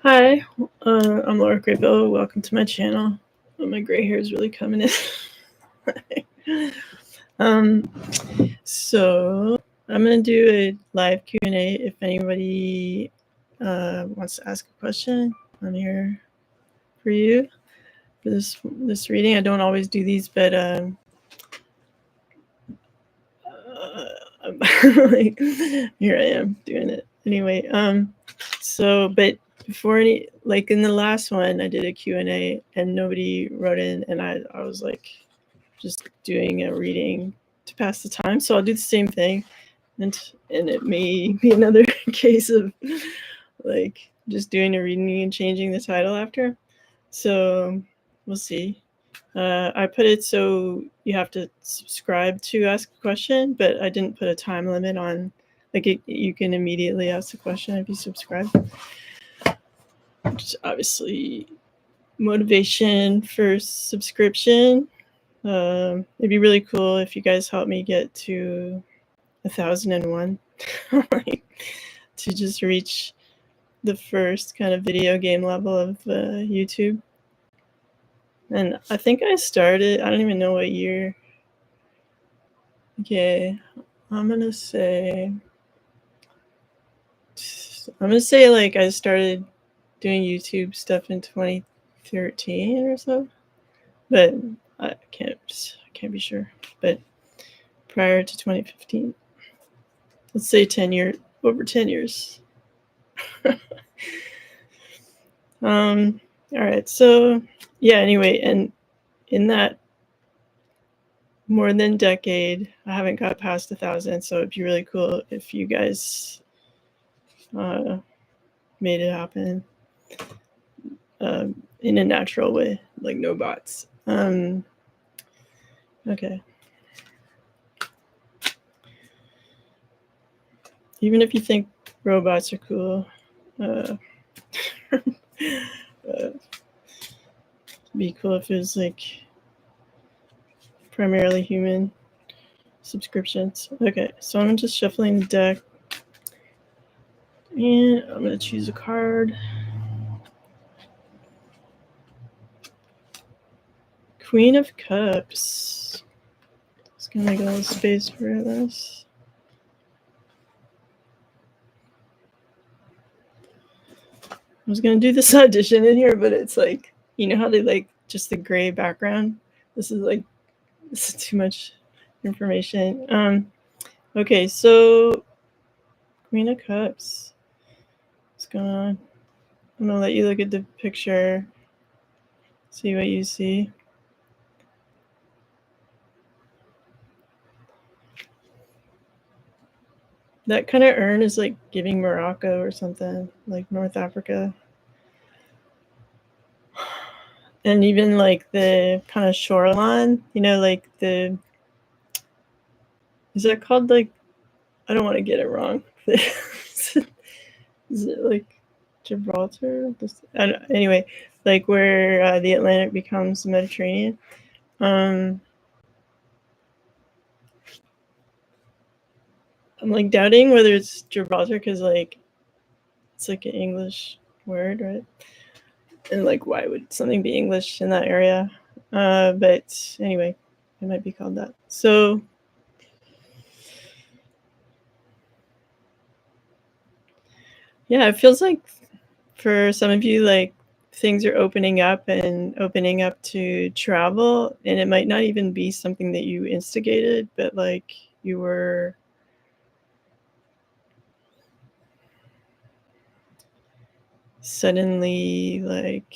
Hi, I'm Laura Crapo. Welcome to my channel. Oh, my gray hair is really coming in. So I'm gonna do a live Q&A. If anybody wants to ask a question, I'm here for you for this reading. I don't always do these, but like, here I am doing it anyway. But before like in the last one, I did a Q&A and nobody wrote in, and I was like just doing a reading to pass the time. So I'll do the same thing, and it may be another case of like just doing a reading and changing the title after. So we'll see. I put it so you have to subscribe to ask a question, but I didn't put a time limit on, like you can immediately ask the question if you subscribe. Which is obviously motivation for subscription. It'd be really cool if you guys help me get to 1,001, like, to just reach the first kind of video game level of YouTube. And I think I started, I don't even know what year. Okay, I'm gonna say like I started doing YouTube stuff in 2013 or so, but I can't be sure. But prior to 2015, let's say over 10 years. All right, so yeah, anyway, and in that more than decade, I haven't got past 1,000, so it'd be really cool if you guys made it happen in a natural way, like no bots. Okay. Even if you think robots are cool, be cool if it was like primarily human subscriptions. Okay, so I'm just shuffling the deck, and I'm gonna choose a card. Queen of Cups. Just gonna make a little space for this. I was gonna do this audition in here, but it's like, you know how they like just the gray background? This is too much information. Okay, so Queen of Cups. What's going on? I'm gonna let you look at the picture, see what you see. That kind of urn is like giving Morocco or something, like North Africa. And even like the kind of shoreline, like is that called, like, I don't want to get it wrong. Is it like Gibraltar? Anyway, like where the Atlantic becomes the Mediterranean. I'm like doubting whether it's Gibraltar because like it's like an English word, right? And like, why would something be English in that area? But anyway, it might be called that. So yeah, it feels like for some of you, like things are opening up to travel, and it might not even be something that you instigated, but like you were suddenly like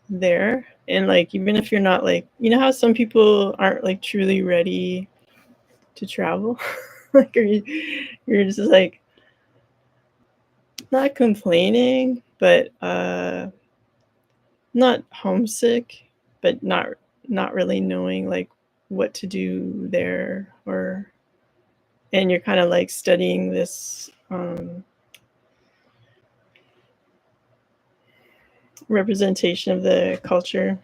there. And like, even if you're not, like, you know how some people aren't like truly ready to travel, like, you're just like not complaining, but not homesick, but not really knowing like what to do there, and you're kind of like studying this representation of the culture.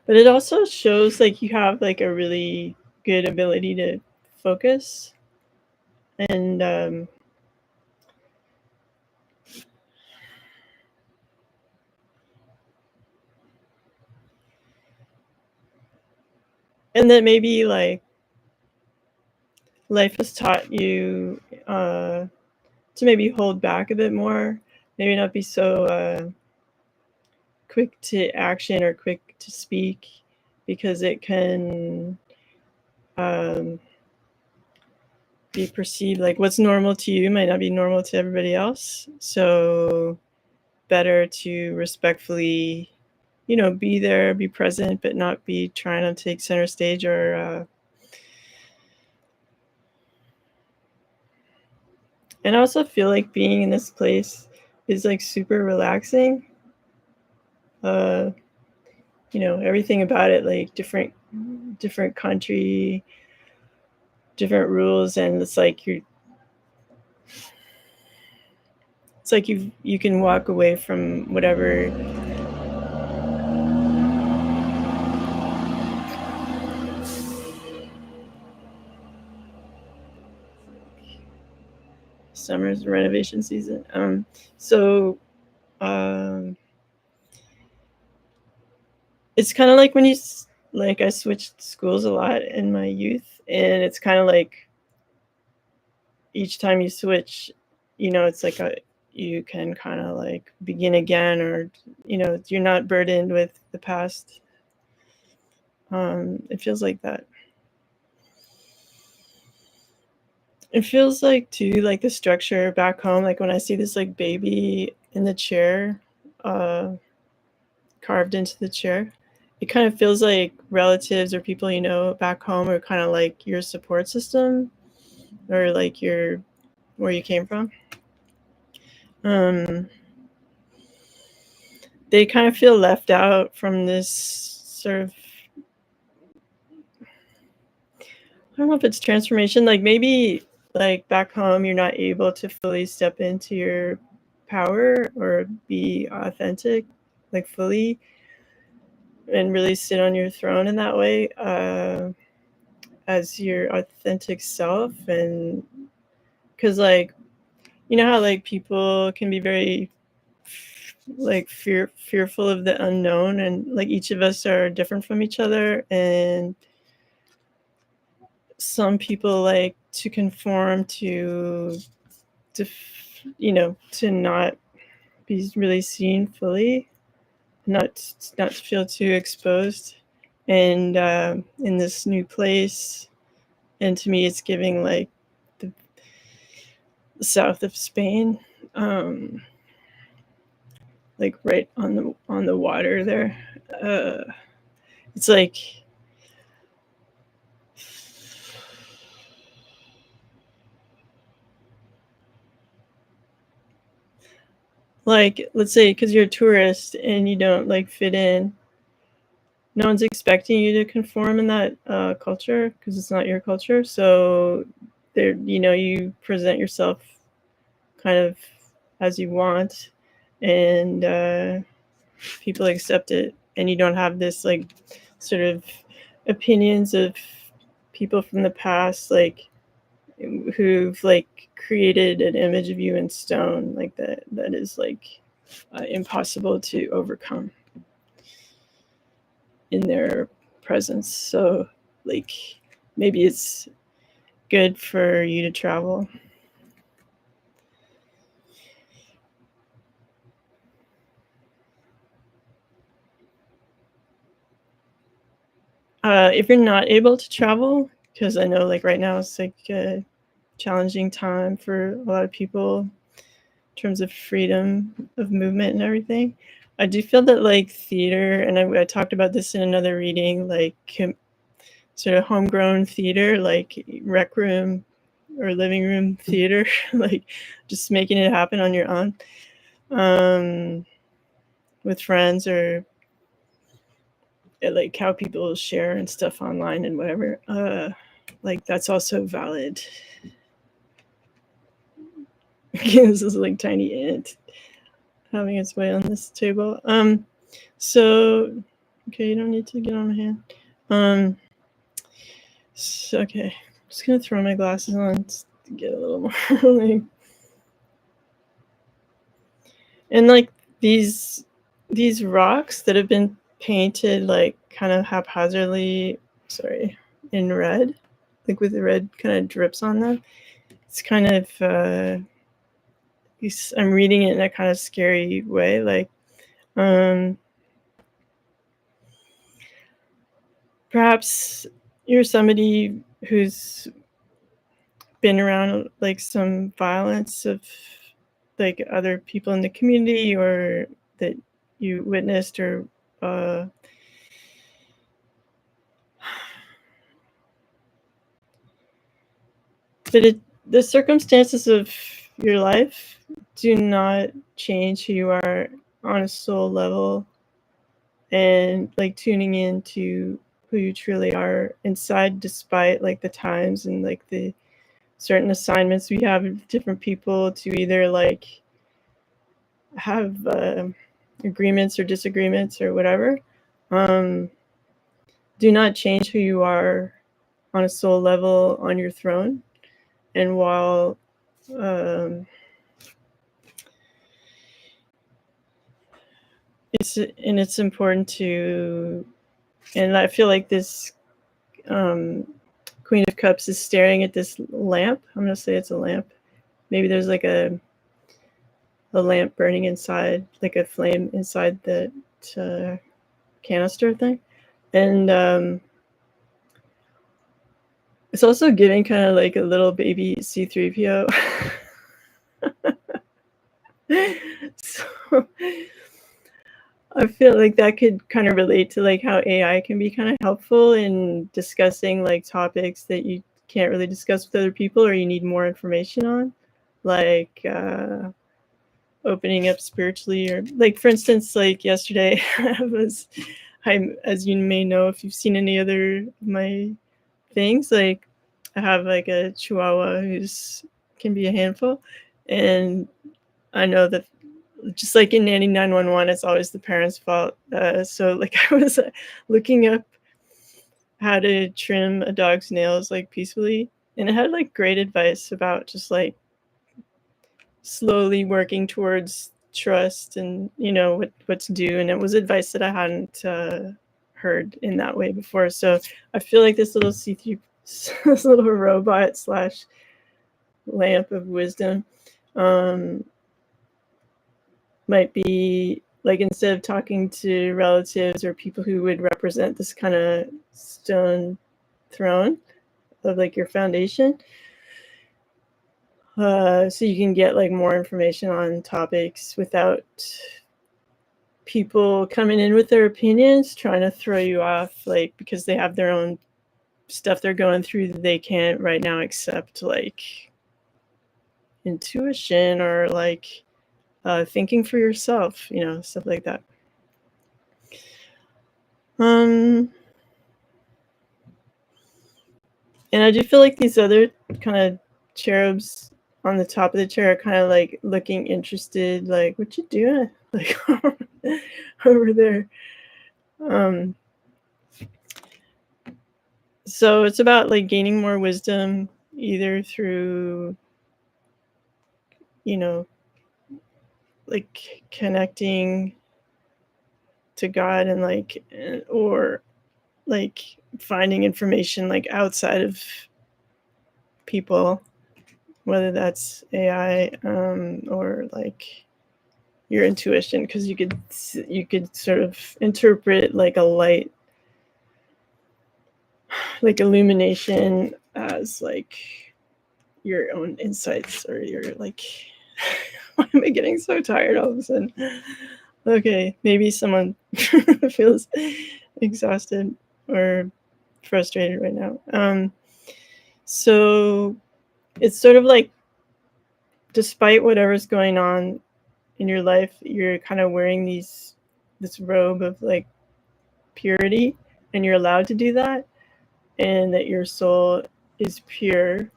But it also shows like you have like a really good ability to focus. And that maybe like life has taught you to maybe hold back a bit more, maybe not be so quick to action or quick to speak, because it can be perceived like what's normal to you might not be normal to everybody else. So better to respectfully, be there, be present, but not be trying to take center stage or and I also feel like being in this place is like super relaxing. uh everything about it, like different country, different rules, and it's like you can walk away from whatever summer's renovation season. So um it's kind of like when like I switched schools a lot in my youth, and it's kind of like each time you switch, it's like you can kind of like begin again, or you're not burdened with the past. It feels like that. It feels like too, like the structure back home, like when I see this like baby in the chair, uh carved into the chair, it kind of feels like relatives or people back home are kind of like your support system, or like your where you came from. um they kind of feel left out from this sort of, I don't know if it's transformation, like maybe like back home you're not able to fully step into your power or be authentic, like fully, and really sit on your throne in that way, as your authentic self. And because like how like people can be very like fearful of the unknown, and like each of us are different from each other, and some people like to conform to not be really seen fully, not to feel too exposed, and in this new place. And to me it's giving like the south of Spain, um like right on the water there. It's like let's say because you're a tourist and you don't like fit in, no one's expecting you to conform in that culture because it's not your culture. So there, you present yourself kind of as you want, and people accept it, and you don't have this like sort of opinions of people from the past, like who've like created an image of you in stone, like that is like impossible to overcome in their presence. So like maybe it's good for you to travel. If you're not able to travel, because I know like right now it's like a challenging time for a lot of people in terms of freedom of movement and everything. I do feel that like theater, and I talked about this in another reading, like sort of homegrown theater, like rec room or living room theater, like just making it happen on your own, um, with friends, or like how people share and stuff online and whatever. Like that's also valid. This is like tiny ant having its way on this table. So okay, you don't need to get on my hand. Okay, I'm just gonna throw my glasses on to get a little more like, and like these rocks that have been painted like kind of haphazardly, sorry, in red, like with the red kind of drips on them. It's kind of I'm reading it in a kind of scary way, like perhaps you're somebody who's been around like some violence of like other people in the community, or that you witnessed, or uh, but the circumstances of your life do not change who you are on a soul level, and like tuning into who you truly are inside, despite like the times and like the certain assignments we have with different people to either like have agreements or disagreements or whatever, um, do not change who you are on a soul level on your throne. And while it's important to, and I feel like this Queen of Cups is staring at this lamp. I'm gonna say it's a lamp. Maybe there's like a lamp burning inside, like a flame inside the canister thing, and it's also giving kind of like a little baby C3PO. So I feel like that could kind of relate to like how AI can be kind of helpful in discussing like topics that you can't really discuss with other people or you need more information on, like opening up spiritually, or like for instance, like yesterday as you may know if you've seen any other of my things, like I have like a Chihuahua who's can be a handful, and I know that just like in Nanny 911, it's always the parents' fault. So like I was looking up how to trim a dog's nails like peacefully, and it had like great advice about just like slowly working towards trust and what to do, and it was advice that I hadn't heard in that way before. So I feel like this little C3, this little robot slash lamp of wisdom might be like, instead of talking to relatives or people who would represent this kind of stone throne of like your foundation, so you can get like more information on topics without people coming in with their opinions trying to throw you off, like because they have their own stuff they're going through that they can't right now accept, like intuition or like thinking for yourself, stuff like that. And I do feel like these other kind of cherubs on the top of the chair are kind of like looking interested, like, what you doing? Like over there. So it's about like gaining more wisdom, either through, like connecting to God and like, or like finding information like outside of people, whether that's AI or like your intuition, because you could sort of interpret like a light, like illumination, as like your own insights, or your like why am I getting so tired all of a sudden? Okay, maybe someone feels exhausted or frustrated right now. So it's sort of like, despite whatever's going on in your life, you're kind of wearing this robe of like purity, and you're allowed to do that, and that your soul is pure,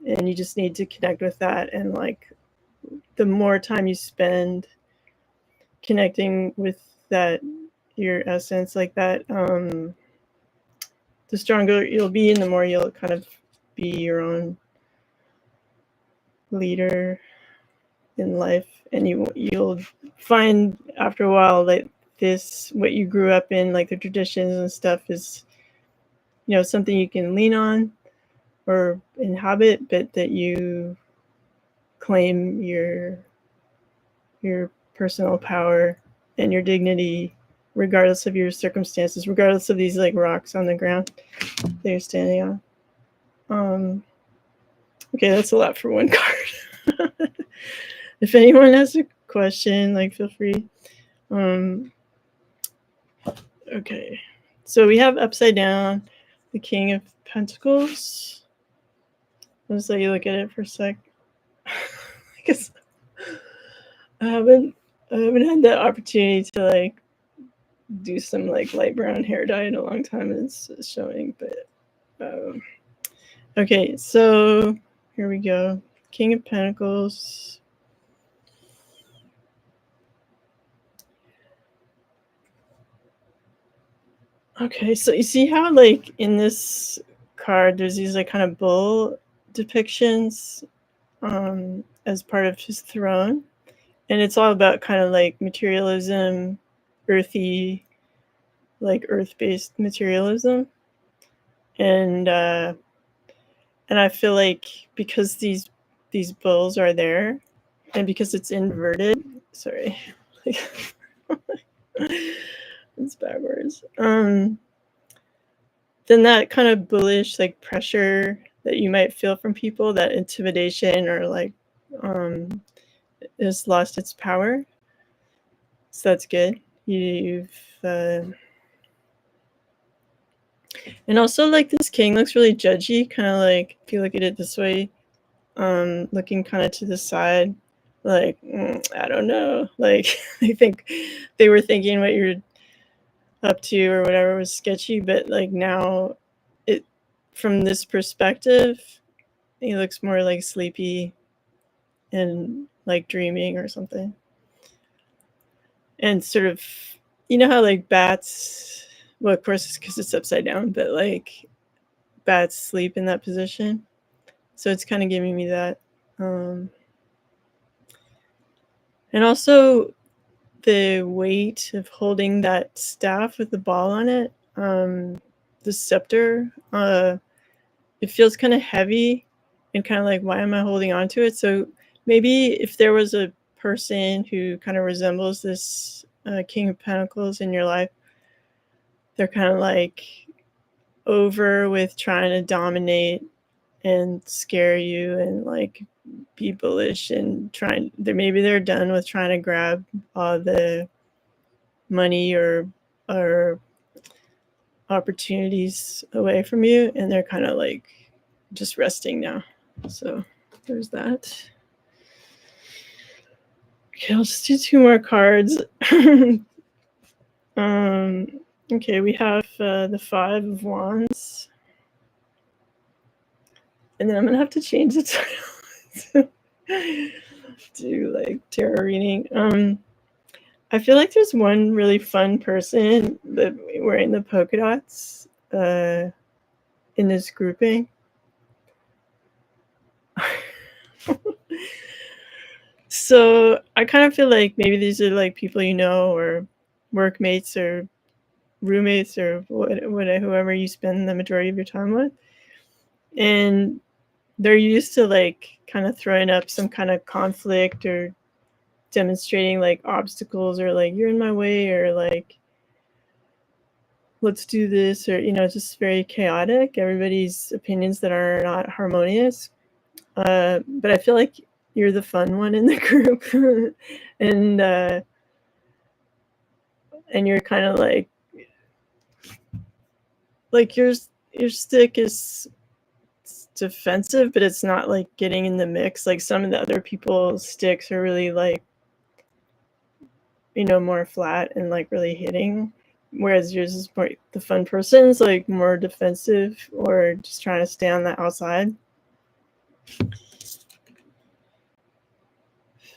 and you just need to connect with that. And like the more time you spend connecting with that, your essence, like that, the the stronger you'll be, and the more you'll kind of be your own leader in life. And you'll find after a while that this, what you grew up in, like the traditions and stuff, is, you know, something you can lean on or inhabit, but that you claim your personal power and your dignity regardless of your circumstances, regardless of these like rocks on the ground that you're standing on. Okay, that's a lot for one card. If anyone has a question, like, feel free. Okay, so we have upside down the King of Pentacles. I'll just let you look at it for a sec. I guess I haven't had that opportunity to like do some like light brown hair dye in a long time, and it's showing. But okay, so here we go. King of Pentacles. Okay, so you see how like in this card there's these like kind of bull depictions as part of his throne, and it's all about kind of like materialism, earthy, like earth-based materialism. And I feel like because these bulls are there, and because it's inverted, sorry, it's backwards. Then that kind of bullish like pressure that you might feel from people, that intimidation or like has lost its power. So that's good. You've and also like this king looks really judgy, kind of like if you look at it this way, looking kind of to the side, like I don't know, like I think they were thinking what you're up to or whatever was sketchy, but like now it, from this perspective, he looks more like sleepy and like dreaming or something. And sort of, you know how like bats, well of course it's because it's upside down, but like bats sleep in that position, so it's kind of giving me that. And also the weight of holding that staff with the ball on it, the scepter, it feels kind of heavy and kind of like, why am I holding on to it? So maybe if there was a person who kind of resembles this King of Pentacles in your life, they're kind of like over with trying to dominate and scare you and like be bullish and trying, maybe they're done with trying to grab all the money or opportunities away from you, and they're kind of like just resting now. So there's that. Okay, I'll just do two more cards. Okay, we have the Five of Wands, and then I'm gonna have to change the title to like tarot reading. I feel like there's one really fun person that wearing the polka dots in this grouping. So I kind of feel like maybe these are like people you know, or workmates or roommates or whoever you spend the majority of your time with, and they're used to like kind of throwing up some kind of conflict or demonstrating like obstacles, or like you're in my way, or like let's do this, or you know, just very chaotic, everybody's opinions that are not harmonious. But I feel like you're the fun one in the group. And you're kind of like your stick is defensive, but it's not like getting in the mix. Like some of the other people's sticks are really like, you know, more flat and like really hitting, whereas yours is more, the fun person's like more defensive or just trying to stay on the outside.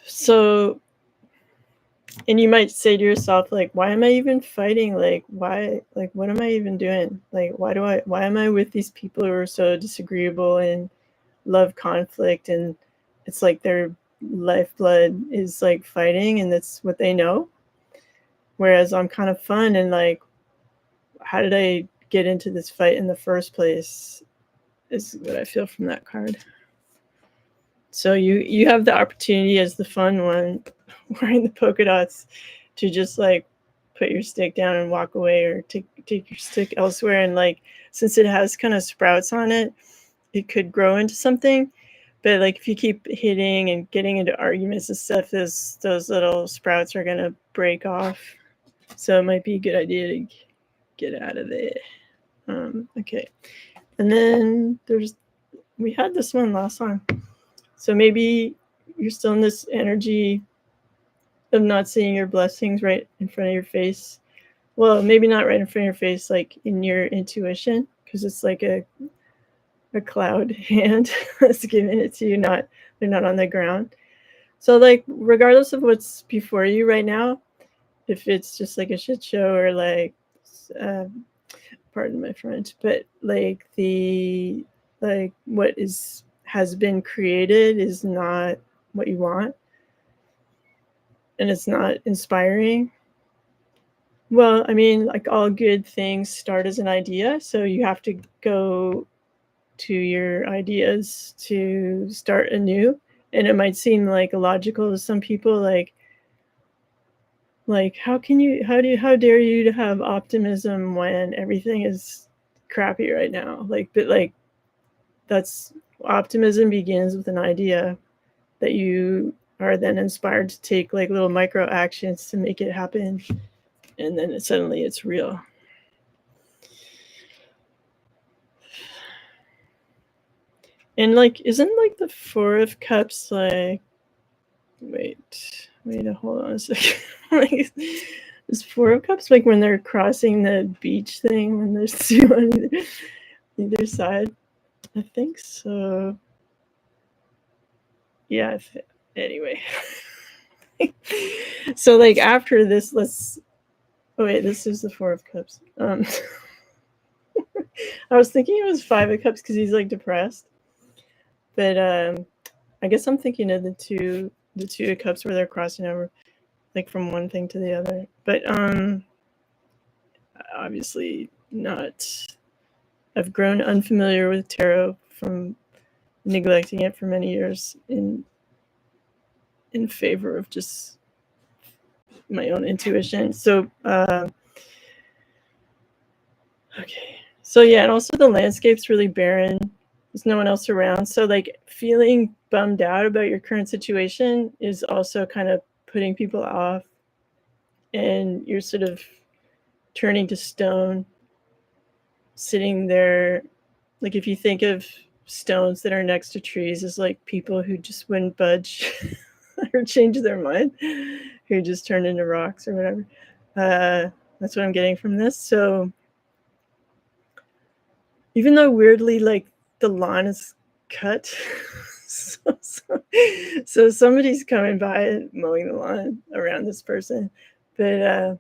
So And you might say to yourself, like, why am I even fighting? Like, why, like, what am I even doing? Like, why am I with these people who are so disagreeable and love conflict? And it's like their lifeblood is like fighting, and that's what they know. Whereas I'm kind of fun, and like, how did I get into this fight in the first place? Is what I feel from that card. So you have the opportunity as the fun one wearing the polka dots to just like put your stick down and walk away, or take your stick elsewhere. And like, since it has kind of sprouts on it, it could grow into something. But like, if you keep hitting and getting into arguments and stuff, those little sprouts are gonna break off. So it might be a good idea to get out of there. Okay, and then we had this one last time. So maybe you're still in this energy of not seeing your blessings right in front of your face. Well, maybe not right in front of your face, like in your intuition, because it's like a cloud hand that's giving it to you. They're not on the ground. So like, regardless of what's before you right now, if it's just like a shit show, or like, uh, pardon my French, but like what has been created is not what you want, and it's not inspiring. Well, I mean, like, all good things start as an idea, so you have to go to your ideas to start anew. And it might seem like illogical to some people, like how dare you to have optimism when everything is crappy right now? Like, but like, that's optimism begins with an idea that you are then inspired to take like little micro actions to make it happen, and then suddenly it's real. And like, isn't like the Four of Cups like, wait, hold on a second. Like, is Four of Cups like when they're crossing the beach thing, when there's two on either side? I think so. Yeah. Anyway. So like, after this, oh wait, this is the Four of Cups. I was thinking it was Five of Cups because he's like depressed, but I guess I'm thinking of the two of Cups where they're crossing over, like from one thing to the other. But obviously not. I've grown unfamiliar with tarot from neglecting it for many years in favor of just my own intuition. So okay. So yeah, and also the landscape's really barren. There's no one else around. So like, feeling bummed out about your current situation is also kind of putting people off, and you're sort of turning to stone, sitting there. Like, if you think of stones that are next to trees as like people who just wouldn't budge or change their mind, who just turn into rocks or whatever. That's what I'm getting from this. So even though weirdly, like, the lawn is cut, so somebody's coming by and mowing the lawn around this person, but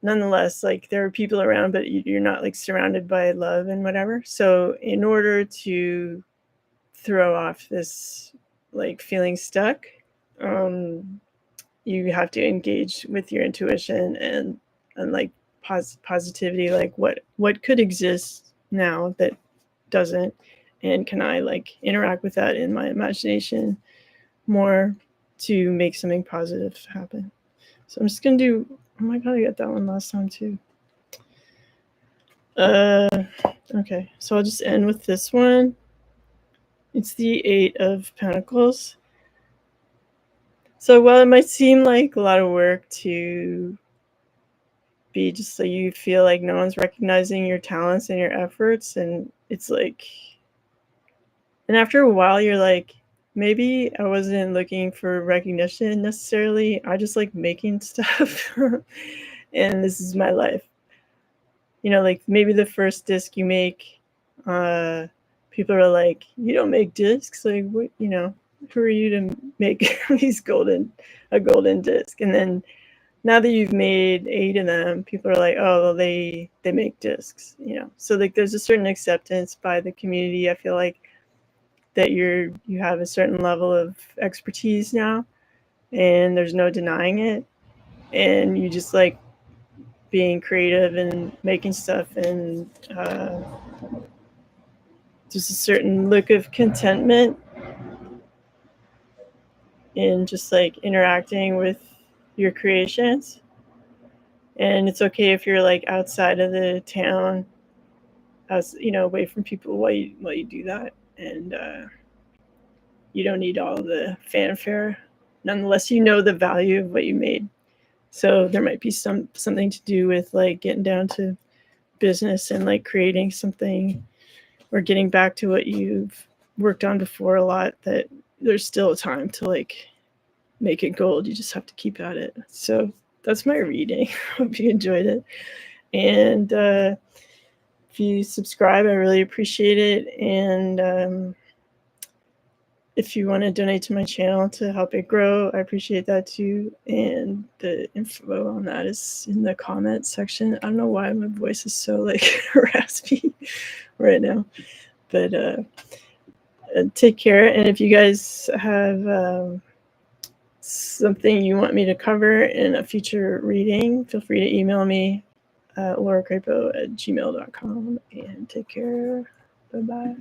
nonetheless, like, there are people around, but you're not like surrounded by love and whatever. So in order to throw off this like feeling stuck, you have to engage with your intuition and like positivity, like what could exist now that doesn't, and can I like interact with that in my imagination more to make something positive happen. So I'm just gonna do, oh my god, I got that one last time too. Okay, so I'll just end with this one. It's the Eight of Pentacles. So while it might seem like a lot of work to be just so you feel like no one's recognizing your talents and your efforts, and it's like, and after a while you're like, maybe I wasn't looking for recognition necessarily, I just like making stuff. And this is my life. You know, like maybe the first disc you make, people are like, you don't make discs, like what, you know. who are you to make a golden disc? And then now that you've made 8 of them, people are like, oh, well, they make discs, So like, there's a certain acceptance by the community. I feel like that you have a certain level of expertise now, and there's no denying it. And you just like being creative and making stuff, and just a certain look of contentment in just like interacting with your creations. And it's okay if you're like outside of the town, as away from people while you do that. And you don't need all the fanfare, nonetheless you know the value of what you made. So there might be something to do with like getting down to business and like creating something, or getting back to what you've worked on before a lot, that there's still time to like make it gold. You just have to keep at it. So that's my reading. Hope you enjoyed it. And if you subscribe, I really appreciate it. And if you want to donate to my channel to help it grow, I appreciate that too. And the info on that is in the comments section. I don't know why my voice is so like raspy right now, but take care. And if you guys have something you want me to cover in a future reading, feel free to email me at lauracrapo@gmail.com. And take care. Bye-bye.